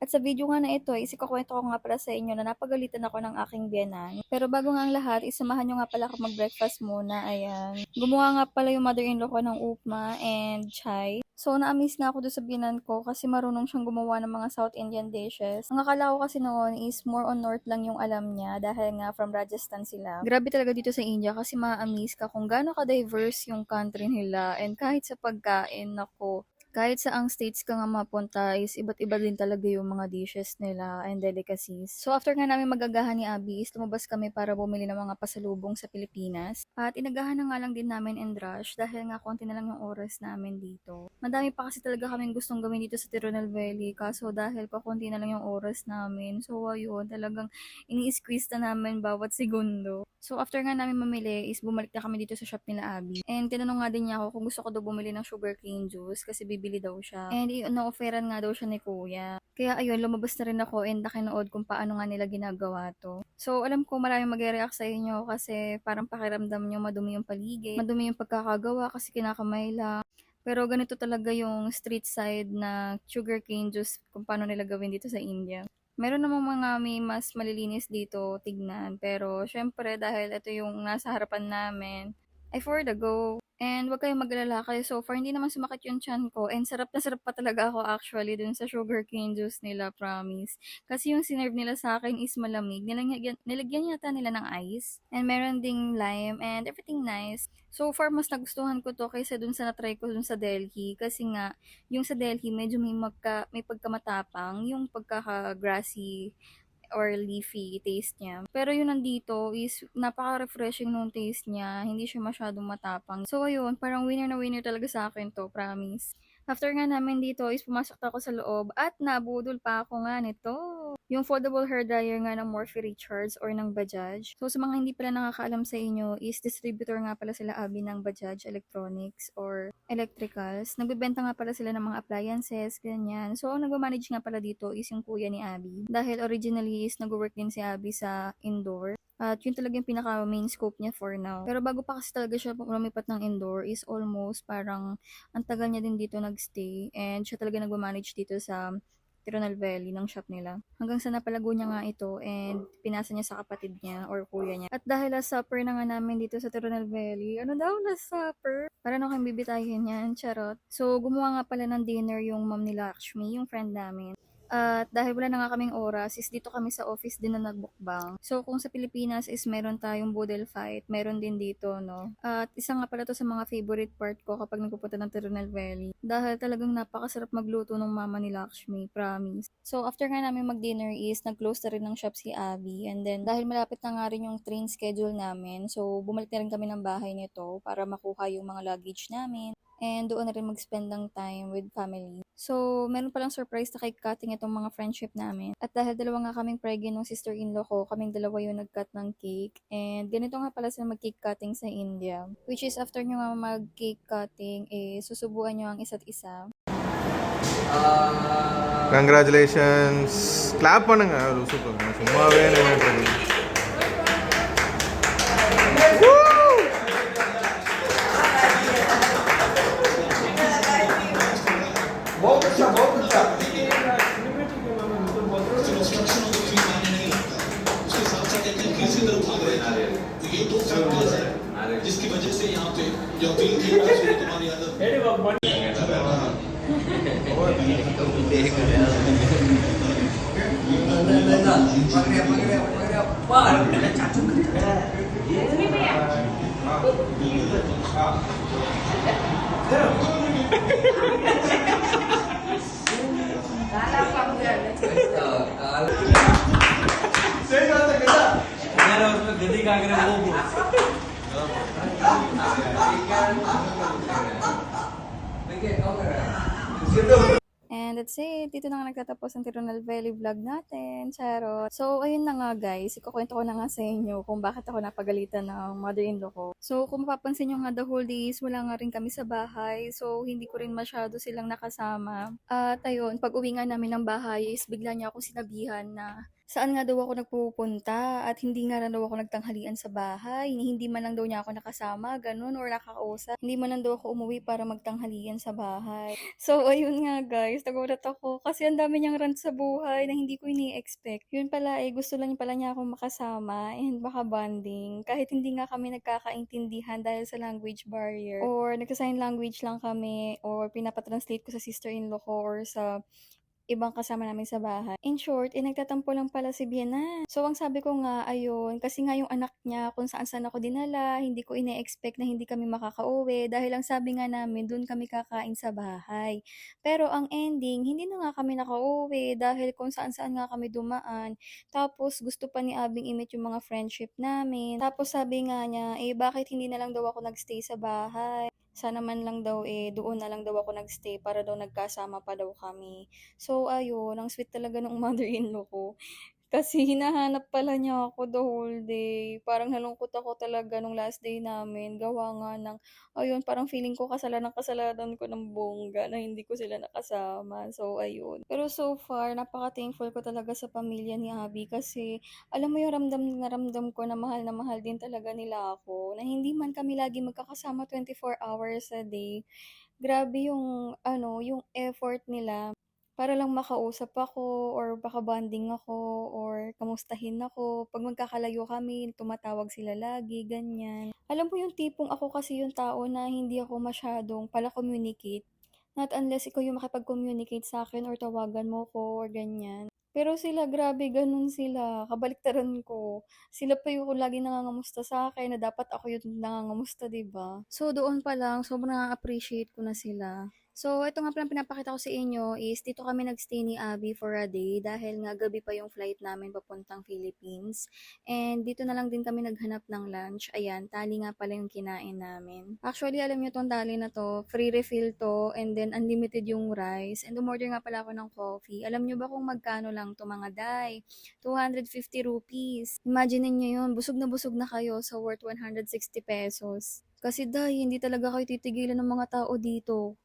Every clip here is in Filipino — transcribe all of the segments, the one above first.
At sa video nga na ito is ikukuwento ko nga pala sa inyo na napagalitan ako ng aking biyenan. Pero bago nga ang lahat, isamahan nyo nga pala ako mag-breakfast muna. Ayan. Gumawa nga pala yung mother-in-law ko ng upma and chai. So, na-amaze nga ako doon sa biyenan ko kasi marunong siyang gumawa ng mga South Indian dishes. Ang akala ko kasi noon is more on North lang yung alam niya dahil nga from Rajasthan sila. Grabe talaga dito sa India kasi ma-amaze ka kung gaano ka-diverse yung country nila and kahit sa pagkain, nako, kahit sa ang states ka nga mapunta is iba't iba din talaga yung mga dishes nila and delicacies. So after nga namin magagahan ni Abby is lumabas kami para bumili ng mga pasalubong sa Pilipinas. At inagahan na nga lang din namin and rush dahil nga konti na lang yung oras namin dito. Madami pa kasi talaga kaming gustong gawin dito sa Tironel Valley kaso dahil konti na lang yung oras namin. So ayun, talagang ini-squeeze na namin bawat segundo. So after nga namin mamili is bumalik na kami dito sa shop nila Abby. And tinanong nga din niya ako kung gusto ko daw bumili ng sugarcane juice kasi bibili daw siya. And na-offeran nga daw siya ni kuya. Kaya ayun, lumabas na rin ako and nakinood kung paano nga nila ginagawa to. So alam ko maraming mag-react sa inyo kasi parang pakiramdam nyo madumi yung paligid, madumi yung pagkakagawa kasi kinakamay lang. Pero ganito talaga yung street side na sugarcane juice kung paano nila gawin dito sa India. Meron namang mga may mas malilinis dito tignan, pero syempre dahil ito yung nasa harapan namin, ay for the go. And wag kayong mag-alala kasi so far hindi naman sumakit yung tiyan ko and sarap na sarap pa talaga ako actually dun sa sugarcane juice nila, promise. Kasi yung sinerve nila sa akin is malamig. Nilagyan yata nila ng ice and meron ding lime and everything nice. So far mas nagustuhan ko to kaysa dun sa na-try ko dun sa Delhi kasi nga yung sa Delhi medyo may pagkamatapang, yung pagkaka-grassy or leafy taste niya. Pero yung nandito is napaka-refreshing nung taste niya. Hindi siya masyadong matapang. So ayun, parang winner na winner talaga sa akin to, promise. After nga namin dito is pumasok ako sa loob at nabudol pa ako nga nito. Yung foldable hair dryer nga ng Morphe Richards or ng Bajaj. So sa mga hindi pala nakakaalam sa inyo is distributor nga pala sila Abby ng Bajaj Electronics or Electricals. Nagbebenta nga pala sila ng mga appliances, ganyan. So ang nagmamanage nga pala dito is yung kuya ni Abby. Dahil originally is nag-work din si Abby sa indoor. At yun talaga yung pinaka main scope niya for now. Pero bago pa kasi talaga siya lumipat ng indoor is almost parang ang tagal niya din dito nagstay and siya talaga nagmamanage dito sa Tironel Valley ng shop nila. Hanggang sa napalago niya nga ito and pinasa niya sa kapatid niya or kuya niya. At dahil last supper na nga namin dito sa Tironel Valley, ano daw last supper? Para na kayong bibitahin yan, charot. So gumawa nga pala ng dinner yung mom ni Lakshmi, yung friend namin. At dahil wala na nga kaming oras, is dito kami sa office din na nagbukbang. So, kung sa Pilipinas is meron tayong boodle fight, meron din dito, no? At isa nga pala to sa mga favorite part ko kapag nagpupunta ng Tironel Valley. Dahil talagang napakasarap magluto ng mama ni Lakshmi, promise. So, after nga namin mag-dinner is, nag-close na rin ng shop si Abby. And then, dahil malapit na nga rin yung train schedule namin, so, bumalik na rin kami ng bahay nito para makuha yung mga luggage namin. And doon na rin mag-spend ng time with family. So, meron palang surprise na cake cutting itong mga friendship namin. At dahil dalawa nga kaming preggy ng sister-in-law ko, kaming dalawa yung nag-cut ng cake. And ganito nga pala sila mag-cake cutting sa India. Which is after nyo nga mag-cake cutting, susubuan nyo ang isa't isa. Congratulations. Clap பண்ணுங்க சூப்பர் சும்மாவே நின்னுட்டு बहुत अच्छा बहुत अच्छा उसके साथ साथ एक तीसरी तरफ भाग रहे हैं तो ये दो फैक्टर्स हैं जिसकी वजह से यहाँ पे जो फील की तुम्हारी आदत सही बात है बेटा यार उसमें गद्दी का आगे वो And that's it. Dito na nga nagtatapos ang Tironel Valley vlog natin. Charot. So, ayun na nga guys. Ikukwento ko na nga sa inyo kung bakit ako napagalitan ng mother-in-law ko. So, kung mapapansin nyo nga the whole days, wala nga rin kami sa bahay. So, hindi ko rin masyado silang nakasama. At ayun, pag uwi nga namin ng bahay is bigla niya ako sinabihan na saan nga daw ako nagpupunta at hindi nga lang daw ako nagtanghalian sa bahay. Hindi man lang daw niya ako nakasama, ganun, or nakakausap. Hindi man lang daw ako umuwi para magtanghalian sa bahay. So, ayun nga guys, nagulat ako kasi ang dami niyang rant sa buhay na hindi ko ini-expect. Yun pala gusto lang pala niya akong makasama and baka bonding. Kahit hindi nga kami nagkakaintindihan dahil sa language barrier or nagsa-sign language lang kami or pinapatranslate ko sa sister-in-law ko or sa ibang kasama namin sa bahay. In short, nagtatampo lang pala si Biena. So, ang sabi ko nga, ayun, kasi nga yung anak niya, kung saan-saan ako dinala, hindi ko ine-expect na hindi kami makakauwi dahil ang sabi nga namin, dun kami kakain sa bahay. Pero ang ending, hindi na nga kami nakauwi dahil kung saan-saan nga kami dumaan. Tapos, gusto pa ni Abing i-meet yung mga friendship namin. Tapos, sabi nga niya, bakit hindi na lang daw ako nagstay sa bahay? Sana man lang daw doon na lang daw ako nagstay para daw nagkasama pa daw kami. So ayun, ang sweet talaga ng mother-in-law ko. Kasi hinahanap pala niya ako the whole day. Parang nalungkot ako talaga nung last day namin. Gawa nga ng, ayun, parang feeling ko kasalanan ko ng bongga na hindi ko sila nakasama. So, ayun. Pero so far, napaka-thankful ko talaga sa pamilya ni Abby kasi alam mo yung ramdam na ramdam ko na mahal din talaga nila ako. Na hindi man kami lagi magkakasama 24 hours a day. Grabe yung, yung effort nila para lang makausap ako or baka bonding ako or kamustahin ako. 'Pag magkakalayo kami, tumatawag sila lagi, ganyan. Alam mo yung tipong ako kasi yung tao na hindi ako masyadong pala-communicate. Not unless ikaw yung makipag-communicate sa akin or tawagan mo ko or ganyan. Pero sila, grabe, ganun sila. Kabaliktaran ko. Sila pa yung lagi nangangamusta sa akin na dapat ako yung nangangamusta, 'di ba? So, doon pa lang, sobrang appreciate ko na sila. So, ito nga pala pinapakita ko sa inyo is dito kami nagstay ni Abby for a day dahil nga gabi pa yung flight namin papuntang Philippines. And dito na lang din kami naghanap ng lunch. Ayan, tali nga pala yung kinain namin. Actually, alam nyo tong tali na to, free refill to and then unlimited yung rice. And umorder nga pala ako ng coffee. Alam nyo ba kung magkano lang to mga day? 250 rupees. Imagine niyo yun, busog na kayo sa worth 160 pesos. Kasi day, hindi talaga kayo titigilan ng mga tao dito.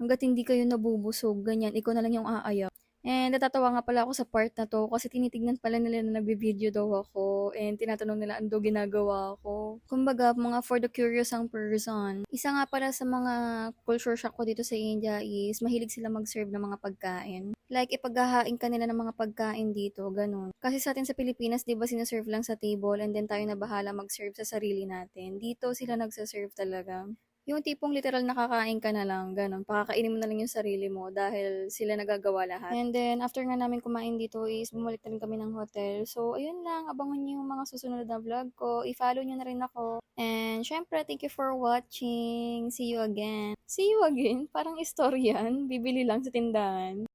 Hangga't hindi kayo nabubusog, ganyan, ikaw na lang yung aayaw. And natatawa nga pala ako sa part na to kasi tinitignan pala nila na nagbi-video daw ako and tinatanong nila ano daw ginagawa ko. Kumbaga, mga for the curious ang person. Isa nga pala sa mga culture shock ko dito sa India is mahilig sila mag-serve ng mga pagkain. Like, ipaghahain ka nila ng mga pagkain dito, ganun. Kasi sa atin sa Pilipinas, di ba sinaserve lang sa table and then tayo na bahala mag-serve sa sarili natin. Dito sila nagsaserve talaga. Yung tipong literal nakakain ka na lang, gano'n. Pakakainin mo na lang yung sarili mo dahil sila nagagawa lahat. And then, after nga namin kumain dito is bumalik na rin kami ng hotel. So, ayun lang. Abangan niyo yung mga susunod na vlog ko. I-follow niyo na rin ako. And, syempre, thank you for watching. See you again. See you again? Parang istoryan. Bibili lang sa tindahan.